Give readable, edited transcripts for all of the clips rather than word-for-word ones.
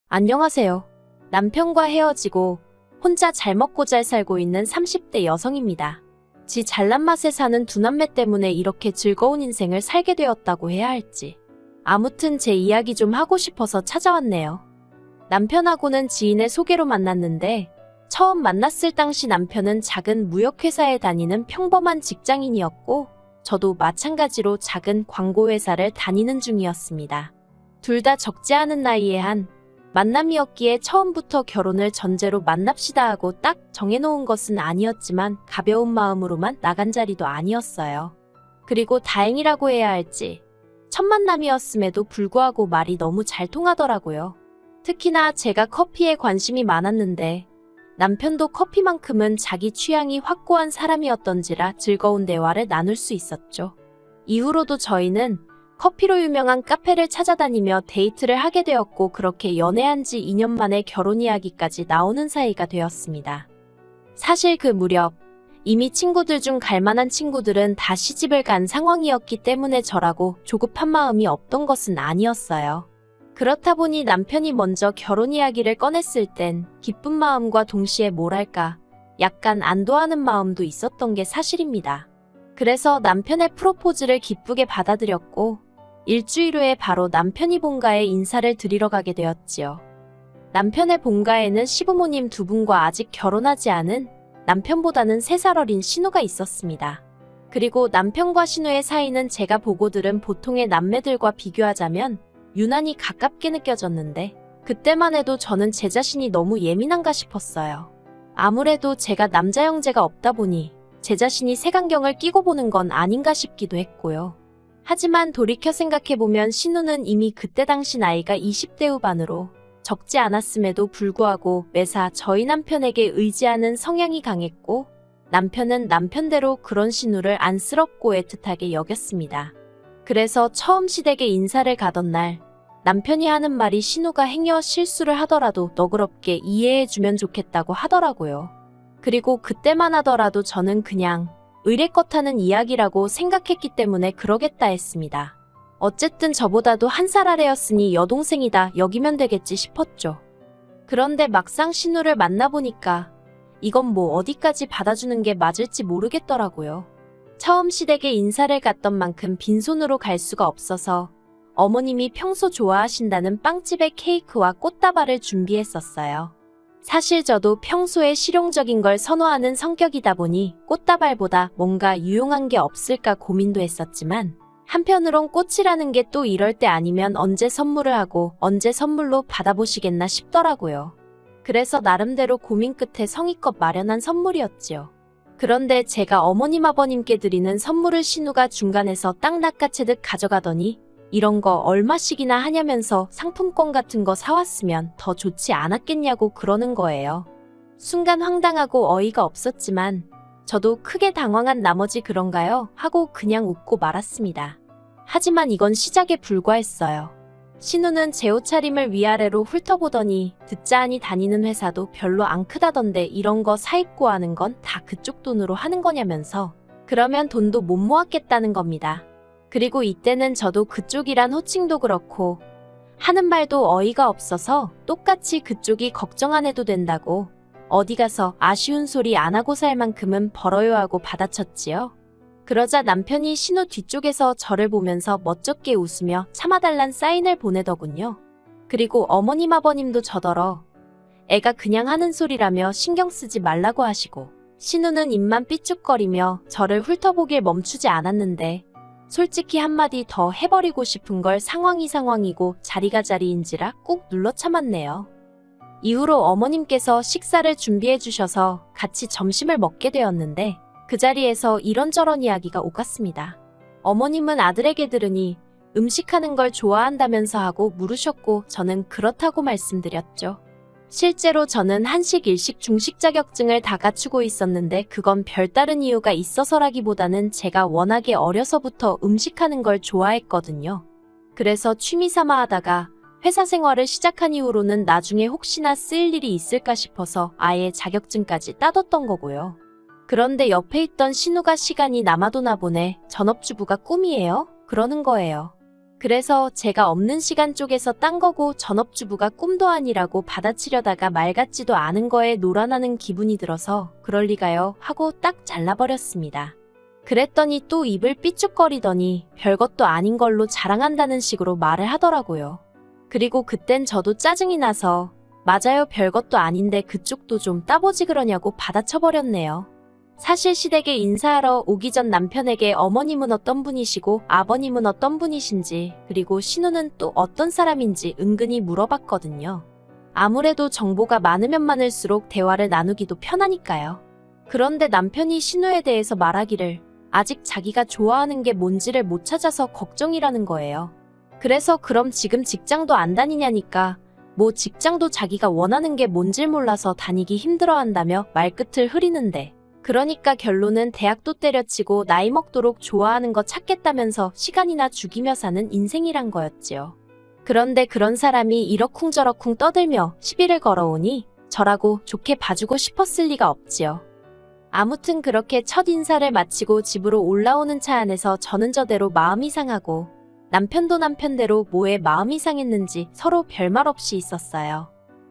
안녕하세요. 남편과 헤어지고 혼자 잘 먹고 잘 살고 있는 30대 여성입니다. 지 잘난 맛에 사는 두 남매 때문에 이렇게 즐거운 인생을 살게 되었다고 해야 할지. 아무튼 제 이야기 좀 하고 싶어서 찾아왔네요. 남편하고는 지인의 소개로 만났는데 처음 만났을 당시 남편은 작은 무역회사에 다니는 평범한 직장인이었고 저도 마찬가지로 작은 광고회사를 다니는 중이었습니다. 둘 다 적지 않은 나이에 한 만남이었기에 처음부터 결혼을 전제로 만납시다 하고 딱 정해놓은 것은 아니었지만 가벼운 마음으로만 나간 자리도 아니었어요. 그리고 다행이라고 해야 할지 첫 만남이었음에도 불구하고 말이 너무 잘 통하더라고요. 특히나 제가 커피에 관심이 많았는데 남편도 커피만큼은 자기 취향이 확고한 사람이었던지라 즐거운 대화를 나눌 수 있었죠. 이후로도 저희는 커피로 유명한 카페를 찾아다니며 데이트를 하게 되었고 그렇게 연애한 지 2년 만에 결혼 이야기까지 나오는 사이가 되었습니다. 사실 그 무렵 이미 친구들 중 갈만한 친구들은 다 시집을 간 상황이었기 때문에 저라고 조급한 마음이 없던 것은 아니었어요. 그렇다 보니 남편이 먼저 결혼 이야기를 꺼냈을 땐 기쁜 마음과 동시에 뭐랄까 약간 안도하는 마음도 있었던 게 사실입니다. 그래서 남편의 프로포즈를 기쁘게 받아들였고 일주일 후에 바로 남편이 본가에 인사를 드리러 가게 되었지요. 남편의 본가에는 시부모님 두 분과 아직 결혼하지 않은 남편보다는 3살 어린 신우가 있었습니다. 그리고 남편과 신우의 사이는 제가 보고 들은 보통의 남매들과 비교하자면 유난히 가깝게 느껴졌는데 그때만 해도 저는 제 자신이 너무 예민한가 싶었어요. 아무래도 제가 남자 형제가 없다 보니 제 자신이 색안경을 끼고 보는 건 아닌가 싶기도 했고요. 하지만 돌이켜 생각해보면 신우는 이미 그때 당시 나이가 20대 후반으로 적지 않았음에도 불구하고 매사 저희 남편에게 의지하는 성향이 강했고 남편은 남편대로 그런 신우를 안쓰럽고 애틋하게 여겼습니다. 그래서 처음 시댁에 인사를 가던 날 남편이 하는 말이 신우가 행여 실수를 하더라도 너그럽게 이해해주면 좋겠다고 하더라고요. 그리고 그때만 하더라도 저는 그냥 의례껏 하는 이야기라고 생각했기 때문에 그러겠다 했습니다. 어쨌든 저보다도 1살 아래였으니 여동생이다 여기면 되겠지 싶었죠. 그런데 막상 신우를 만나보니까 이건 뭐 어디까지 받아주는 게 맞을지 모르겠더라고요. 처음 시댁에 인사를 갔던 만큼 빈손으로 갈 수가 없어서 어머님이 평소 좋아하신다는 빵집의 케이크와 꽃다발을 준비했었어요. 사실 저도 평소에 실용적인 걸 선호하는 성격이다 보니 꽃다발보다 뭔가 유용한 게 없을까 고민도 했었지만 한편으론 꽃이라는 게 또 이럴 때 아니면 언제 선물을 하고 언제 선물로 받아보시겠나 싶더라고요. 그래서 나름대로 고민 끝에 성의껏 마련한 선물이었지요. 그런데 제가 어머님 아버님께 드리는 선물을 신우가 중간에서 딱 낚아채듯 가져가더니 이런 거 얼마씩이나 하냐면서 상품권 같은 거 사왔으면 더 좋지 않았겠냐고 그러는 거예요. 순간 황당하고 어이가 없었지만 저도 크게 당황한 나머지 그런가요? 하고 그냥 웃고 말았습니다. 하지만 이건 시작에 불과했어요. 신우는 제 옷차림을 위아래로 훑어보더니 듣자하니 다니는 회사도 별로 안 크다던데 이런 거 사입고 하는 건 다 그쪽 돈으로 하는 거냐면서 그러면 돈도 못 모았겠다는 겁니다. 그리고 이때는 저도 그쪽이란 호칭도 그렇고 하는 말도 어이가 없어서 똑같이 그쪽이 걱정 안 해도 된다고 어디 가서 아쉬운 소리 안 하고 살 만큼은 벌어요 하고 받아쳤지요. 그러자 남편이 신우 뒤쪽에서 저를 보면서 멋쩍게 웃으며 참아달란 사인을 보내더군요. 그리고 어머님 아버님도 저더러 애가 그냥 하는 소리라며 신경 쓰지 말라고 하시고 신우는 입만 삐죽거리며 저를 훑어보길 멈추지 않았는데 솔직히 한마디 더 해버리고 싶은 걸 상황이고 자리가 자리인지라 꾹 눌러 참았네요. 이후로 어머님께서 식사를 준비해 주셔서 같이 점심을 먹게 되었는데 그 자리에서 이런저런 이야기가 오갔습니다. 어머님은 아들에게 들으니 음식하는 걸 좋아한다면서 하고 물으셨고 저는 그렇다고 말씀드렸죠. 실제로 저는 한식, 일식, 중식 자격증을 다 갖추고 있었는데 그건 별다른 이유가 있어서라기보다는 제가 워낙에 어려서부터 음식하는 걸 좋아했거든요. 그래서 취미삼아 하다가 회사 생활을 시작한 이후로는 나중에 혹시나 쓰일 일이 있을까 싶어서 아예 자격증까지 따뒀던 거고요. 그런데 옆에 있던 신우가 시간이 남아도나 보네. 전업주부가 꿈이에요? 그러는 거예요. 그래서 제가 없는 시간 쪼개서 딴 거고 전업주부가 꿈도 아니라고 받아치려다가 말 같지도 않은 거에 놀아나는 기분이 들어서 그럴 리가요 하고 딱 잘라버렸습니다. 그랬더니 또 입을 삐죽거리더니 별것도 아닌 걸로 자랑한다는 식으로 말을 하더라고요. 그리고 그땐 저도 짜증이 나서 맞아요 별것도 아닌데 그쪽도 좀 따보지 그러냐고 받아쳐버렸네요. 사실 시댁에 인사하러 오기 전 남편에게 어머님은 어떤 분이시고 아버님은 어떤 분이신지 그리고 신우는 또 어떤 사람인지 은근히 물어봤거든요. 아무래도 정보가 많으면 많을수록 대화를 나누기도 편하니까요. 그런데 남편이 신우에 대해서 말하기를 아직 자기가 좋아하는 게 뭔지를 못 찾아서 걱정이라는 거예요. 그래서 그럼 지금 직장도 안 다니냐니까 뭐 직장도 자기가 원하는 게 뭔지 몰라서 다니기 힘들어한다며 말끝을 흐리는데 그러니까 결론은 대학도 때려치고 나이 먹도록 좋아하는 거 찾겠다면서 시간이나 죽이며 사는 인생이란 거였지요. 그런데 그런 사람이 이러쿵저러쿵 떠들며 시비를 걸어오니 저라고 좋게 봐주고 싶었을 리가 없지요. 아무튼 그렇게 첫 인사를 마치고 집으로 올라오는 차 안에서 저는 저대로 마음이 상하고 남편도 남편대로 뭐에 마음이 상했는지 서로 별말 없이 있었어요.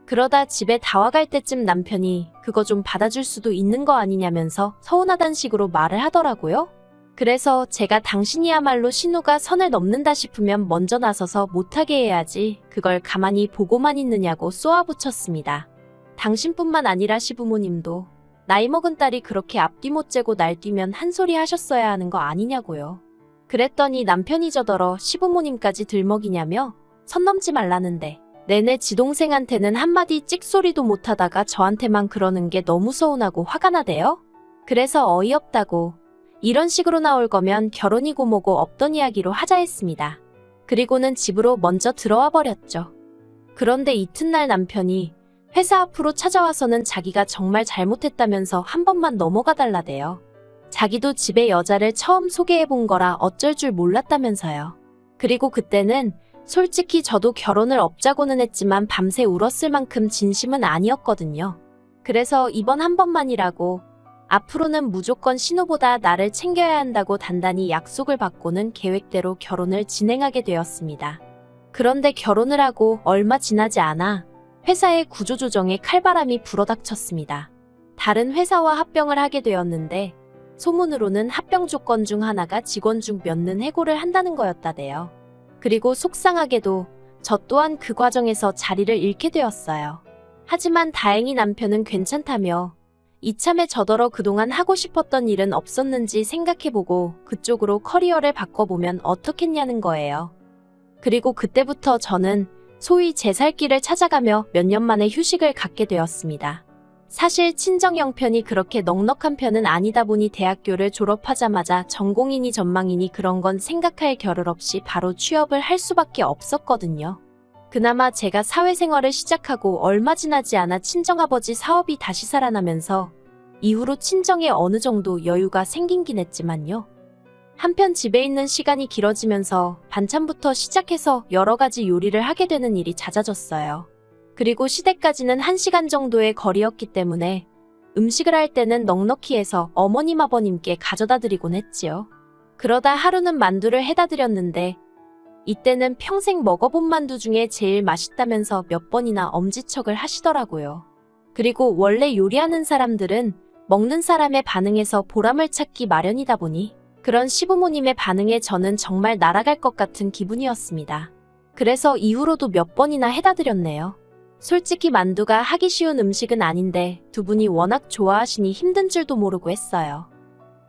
그러다 집에 다 와갈 때쯤 남편이 그거 좀 받아줄 수도 있는 거 아니냐면서 서운하단 식으로 말을 하더라고요. 그래서 제가 당신이야말로 신우가 선을 넘는다 싶으면 먼저 나서서 못하게 해야지 그걸 가만히 보고만 있느냐고 쏘아붙였습니다. 당신뿐만 아니라 시부모님도 나이 먹은 딸이 그렇게 앞뒤 못 재고 날뛰면 한 소리 하셨어야 하는 거 아니냐고요. 그랬더니 남편이 저더러 시부모님까지 들먹이냐며 선 넘지 말라는데 내내 지동생한테는 한마디 찍소리도 못하다가 저한테만 그러는 게 너무 서운하고 화가 나대요. 그래서 어이없다고 이런 식으로 나올 거면 결혼이고 뭐고 없던 이야기로 하자 했습니다. 그리고는 집으로 먼저 들어와 버렸죠. 그런데 이튿날 남편이 회사 앞으로 찾아와서는 자기가 정말 잘못했다면서 한 번만 넘어가 달라대요. 자기도 집에 여자를 처음 소개해본 거라 어쩔 줄 몰랐다면서요. 그리고 그때는 솔직히 저도 결혼을 없자고는 했지만 밤새 울었을 만큼 진심은 아니었거든요. 그래서 이번 한 번만이라고 앞으로는 무조건 신우보다 나를 챙겨야 한다고 단단히 약속을 받고는 계획대로 결혼을 진행하게 되었습니다. 그런데 결혼을 하고 얼마 지나지 않아 회사의 구조조정에 칼바람이 불어닥쳤습니다. 다른 회사와 합병을 하게 되었는데 소문으로는 합병 조건 중 하나가 직원 중 몇 는 해고를 한다는 거였다대요. 그리고 속상하게도 저 또한 그 과정에서 자리를 잃게 되었어요. 하지만 다행히 남편은 괜찮다며 이참에 저더러 그동안 하고 싶었던 일은 없었는지 생각해보고 그쪽으로 커리어를 바꿔보면 어떻겠냐는 거예요. 그리고 그때부터 저는 소위 제 살 길을 찾아가며 몇 년 만에 휴식을 갖게 되었습니다. 사실 친정 형편이 그렇게 넉넉한 편은 아니다 보니 대학교를 졸업하자마자 전공이니 전망이니 그런 건 생각할 겨를 없이 바로 취업을 할 수밖에 없었거든요. 그나마 제가 사회생활을 시작하고 얼마 지나지 않아 친정아버지 사업이 다시 살아나면서 이후로 친정에 어느 정도 여유가 생긴긴 했지만요. 한편 집에 있는 시간이 길어지면서 반찬부터 시작해서 여러 가지 요리를 하게 되는 일이 잦아졌어요. 그리고 시댁까지는 1시간 정도의 거리였기 때문에 음식을 할 때는 넉넉히 해서 어머님 아버님께 가져다 드리곤 했지요. 그러다 하루는 만두를 해다 드렸는데 이때는 평생 먹어본 만두 중에 제일 맛있다면서 몇 번이나 엄지척을 하시더라고요. 그리고 원래 요리하는 사람들은 먹는 사람의 반응에서 보람을 찾기 마련이다 보니 그런 시부모님의 반응에 저는 정말 날아갈 것 같은 기분이었습니다. 그래서 이후로도 몇 번이나 해다 드렸네요. 솔직히 만두가 하기 쉬운 음식은 아닌데 두 분이 워낙 좋아하시니 힘든 줄도 모르고 했어요.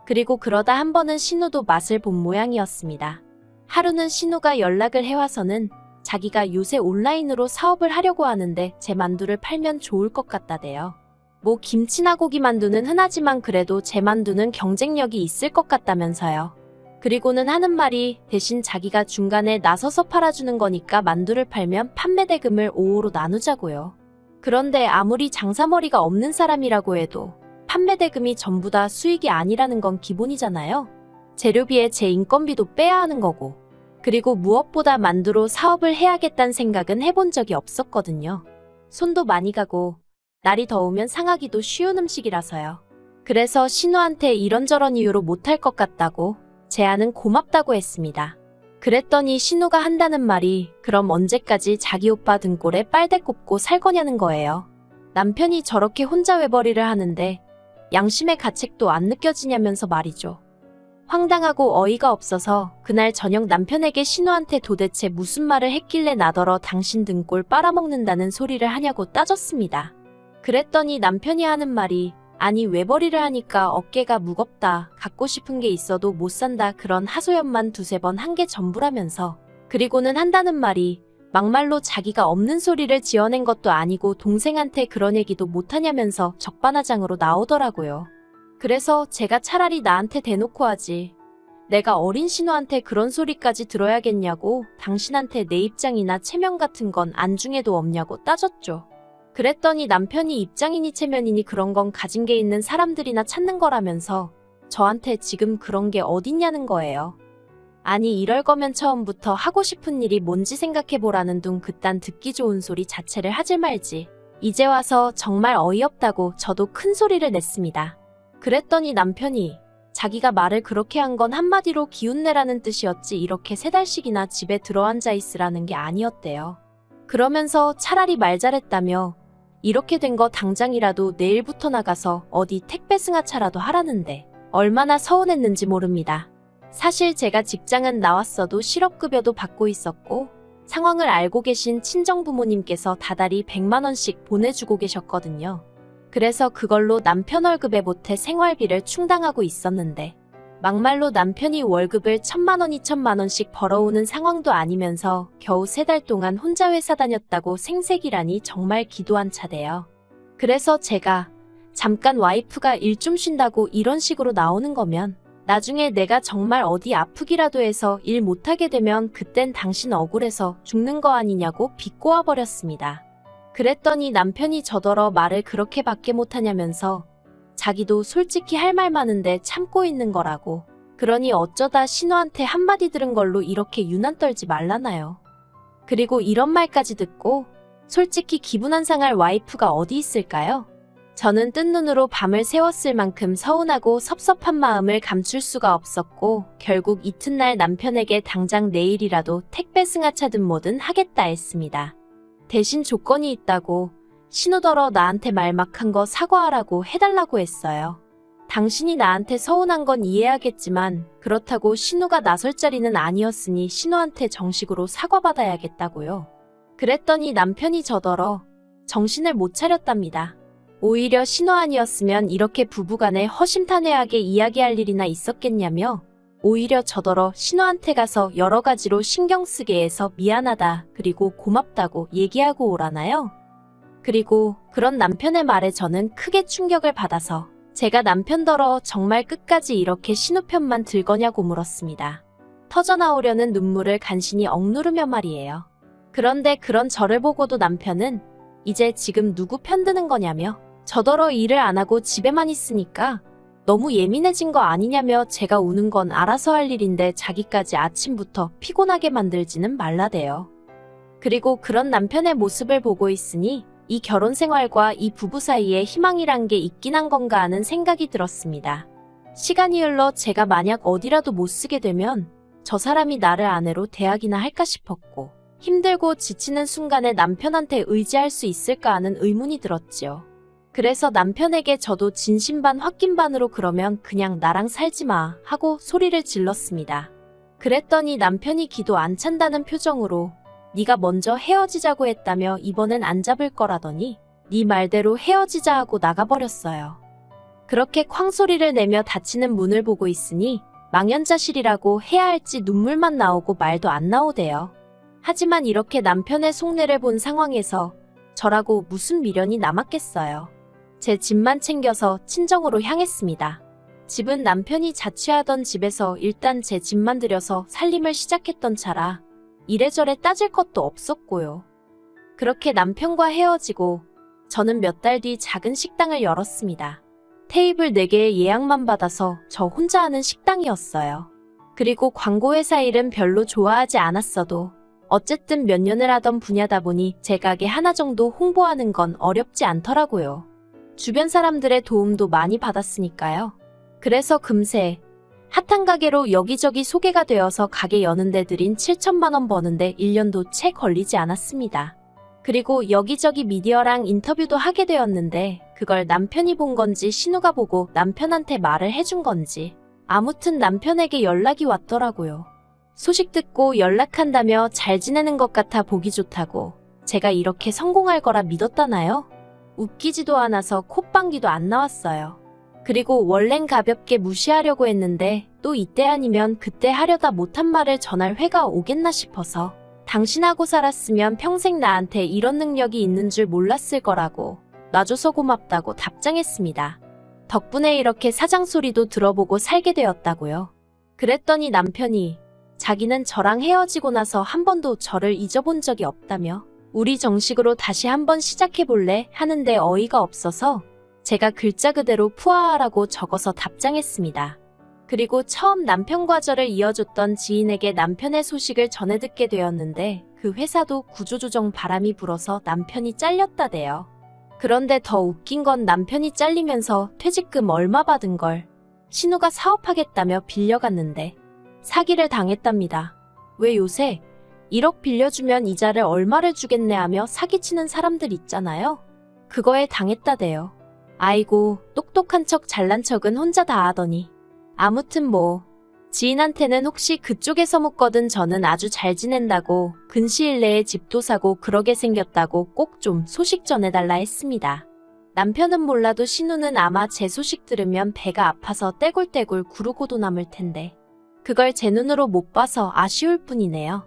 그리고 그러다 한 번은 신우도 맛을 본 모양이었습니다. 하루는 신우가 연락을 해와서는 자기가 요새 온라인으로 사업을 하려고 하는데 제 만두를 팔면 좋을 것 같다대요. 뭐 김치나 고기 만두는 흔하지만 그래도 제 만두는 경쟁력이 있을 것 같다면서요. 그리고는 하는 말이 대신 자기가 중간에 나서서 팔아주는 거니까 만두를 팔면 판매 대금을 5호로 나누자고요. 그런데 아무리 장사머리가 없는 사람이라고 해도 판매 대금이 전부 다 수익이 아니라는 건 기본이잖아요. 재료비에 제 인건비도 빼야 하는 거고. 그리고 무엇보다 만두로 사업을 해야겠다는 생각은 해본 적이 없었거든요. 손도 많이 가고 날이 더우면 상하기도 쉬운 음식이라서요. 그래서 신우한테 이런저런 이유로 못할 것 같다고 제안은 고맙다고 했습니다. 그랬더니 신우가 한다는 말이 그럼 언제까지 자기 오빠 등골에 빨대 꼽고 살 거냐는 거예요. 남편이 저렇게 혼자 외벌이를 하는데 양심의 가책도 안 느껴지냐면서 말이죠. 황당하고 어이가 없어서 그날 저녁 남편에게 신우한테 도대체 무슨 말을 했길래 나더러 당신 등골 빨아먹는다는 소리를 하냐고 따졌습니다. 그랬더니 남편이 하는 말이 아니 외벌이를 하니까 어깨가 무겁다. 갖고 싶은 게 있어도 못 산다. 그런 하소연만 두세 번 한 게 전부라면서 그리고는 한다는 말이 막말로 자기가 없는 소리를 지어낸 것도 아니고 동생한테 그런 얘기도 못하냐면서 적반하장으로 나오더라고요. 그래서 제가 차라리 나한테 대놓고 하지. 내가 어린 신우한테 그런 소리까지 들어야겠냐고 당신한테 내 입장이나 체면 같은 건 안중에도 없냐고 따졌죠. 그랬더니 남편이 입장이니 체면이니 그런 건 가진 게 있는 사람들이나 찾는 거라면서 저한테 지금 그런 게 어딨냐는 거예요. 아니 이럴 거면 처음부터 하고 싶은 일이 뭔지 생각해보라는 둥 그딴 듣기 좋은 소리 자체를 하질 말지. 이제 와서 정말 어이없다고 저도 큰 소리를 냈습니다. 그랬더니 남편이 자기가 말을 그렇게 한 건 한마디로 기운내라는 뜻이었지 이렇게 3달씩이나 집에 들어앉아 있으라는 게 아니었대요. 그러면서 차라리 말 잘했다며 이렇게 된 거 당장이라도 내일부터 나가서 어디 택배 승하차라도 하라는데 얼마나 서운했는지 모릅니다. 사실 제가 직장은 나왔어도 실업급여도 받고 있었고 상황을 알고 계신 친정부모님께서 다달이 100만 원씩 보내주고 계셨거든요. 그래서 그걸로 남편 월급에 보태 생활비를 충당하고 있었는데 막말로 남편이 월급을 1000만 원, 2000만 원씩 벌어오는 상황도 아니면서 겨우 3달 동안 혼자 회사 다녔다고 생색이라니 정말 기도한 차대요. 그래서 제가 잠깐 와이프가 일 좀 쉰다고 이런 식으로 나오는 거면 나중에 내가 정말 어디 아프기라도 해서 일 못하게 되면 그땐 당신 억울해서 죽는 거 아니냐고 비꼬아 버렸습니다. 그랬더니 남편이 저더러 말을 그렇게밖에 못하냐면서 자기도 솔직히 할 말 많은데 참고 있는 거라고. 그러니 어쩌다 신우한테 한마디 들은 걸로 이렇게 유난 떨지 말라나요. 그리고 이런 말까지 듣고 솔직히 기분 안 상할 와이프가 어디 있을까요? 저는 뜬 눈으로 밤을 새웠을 만큼 서운하고 섭섭한 마음을 감출 수가 없었고 결국 이튿날 남편에게 당장 내일이라도 택배 승하차든 뭐든 하겠다 했습니다. 대신 조건이 있다고 신우더러 나한테 말 막 한 거 사과하라고 해달라고 했어요. 당신이 나한테 서운한 건 이해하겠지만 그렇다고 신우가 나설 자리는 아니었으니 신우한테 정식으로 사과받아야겠다고요. 그랬더니 남편이 저더러 정신을 못 차렸답니다. 오히려 신우 아니었으면 이렇게 부부간에 허심탄회하게 이야기할 일이나 있었겠냐며 오히려 저더러 신우한테 가서 여러 가지로 신경 쓰게 해서 미안하다 그리고 고맙다고 얘기하고 오라나요? 그리고 그런 남편의 말에 저는 크게 충격을 받아서 제가 남편더러 정말 끝까지 이렇게 신우 편만 들 거냐고 물었습니다. 터져나오려는 눈물을 간신히 억누르며 말이에요. 그런데 그런 저를 보고도 남편은 이제 지금 누구 편드는 거냐며 저더러 일을 안 하고 집에만 있으니까 너무 예민해진 거 아니냐며 제가 우는 건 알아서 할 일인데 자기까지 아침부터 피곤하게 만들지는 말라대요. 그리고 그런 남편의 모습을 보고 있으니 이 결혼 생활과 이 부부 사이에 희망이란 게 있긴 한 건가 하는 생각이 들었습니다. 시간이 흘러 제가 만약 어디라도 못 쓰게 되면 저 사람이 나를 아내로 대하기나 할까 싶었고 힘들고 지치는 순간에 남편한테 의지할 수 있을까 하는 의문이 들었지요. 그래서 남편에게 저도 진심반 홧김반으로 그러면 그냥 나랑 살지 마 하고 소리를 질렀습니다. 그랬더니 남편이 기도 안 찬다는 표정으로 네가 먼저 헤어지자고 했다며 이번엔 안 잡을 거라더니 네 말대로 헤어지자 하고 나가버렸어요. 그렇게 쾅소리를 내며 닫히는 문을 보고 있으니 망연자실이라고 해야 할지 눈물만 나오고 말도 안 나오대요. 하지만 이렇게 남편의 속내를 본 상황에서 저라고 무슨 미련이 남았겠어요. 제 집만 챙겨서 친정으로 향했습니다. 집은 남편이 자취하던 집에서 일단 제 집만 들여서 살림을 시작했던 차라 이래저래 따질 것도 없었고요. 그렇게 남편과 헤어지고 저는 몇 달 뒤 작은 식당을 열었습니다. 테이블 4개의 예약만 받아서 저 혼자 하는 식당이었어요. 그리고 광고회사 일은 별로 좋아하지 않았어도 어쨌든 몇 년을 하던 분야다 보니 제 가게 하나 정도 홍보하는 건 어렵지 않더라고요. 주변 사람들의 도움도 많이 받았으니까요. 그래서 금세 핫한 가게로 여기저기 소개가 되어서 가게 여는데 들인 7천만 원 버는데 1년도 채 걸리지 않았습니다. 그리고 여기저기 미디어랑 인터뷰도 하게 되었는데 그걸 남편이 본 건지 신우가 보고 남편한테 말을 해준 건지 아무튼 남편에게 연락이 왔더라고요. 소식 듣고 연락한다며 잘 지내는 것 같아 보기 좋다고. 제가 이렇게 성공할 거라 믿었다나요? 웃기지도 않아서 콧방귀도 안 나왔어요. 그리고 원래는 가볍게 무시하려고 했는데 또 이때 아니면 그때 하려다 못한 말을 전할 회가 오겠나 싶어서 당신하고 살았으면 평생 나한테 이런 능력이 있는 줄 몰랐을 거라고 놔줘서 고맙다고 답장했습니다. 덕분에 이렇게 사장 소리도 들어보고 살게 되었다고요. 그랬더니 남편이 자기는 저랑 헤어지고 나서 한 번도 저를 잊어본 적이 없다며 우리 정식으로 다시 한번 시작해볼래 하는데 어이가 없어서 제가 글자 그대로 푸아하라고 적어서 답장했습니다. 그리고 처음 남편 과절을 이어줬던 지인에게 남편의 소식을 전해 듣게 되었는데 그 회사도 구조조정 바람이 불어서 남편이 잘렸다대요. 그런데 더 웃긴 건 남편이 잘리면서 퇴직금 얼마 받은 걸 신우가 사업하겠다며 빌려갔는데 사기를 당했답니다. 왜 요새 1억 빌려주면 이자를 얼마를 주겠네 하며 사기치는 사람들 있잖아요. 그거에 당했다대요. 아이고 똑똑한 척 잘난 척은 혼자 다 하더니 아무튼 뭐 지인한테는 혹시 그쪽에서 묻거든 저는 아주 잘 지낸다고 근시일 내에 집도 사고 그러게 생겼다고 꼭 좀 소식 전해달라 했습니다. 남편은 몰라도 신우는 아마 제 소식 들으면 배가 아파서 떼굴떼굴 구르고도 남을 텐데 그걸 제 눈으로 못 봐서 아쉬울 뿐이네요.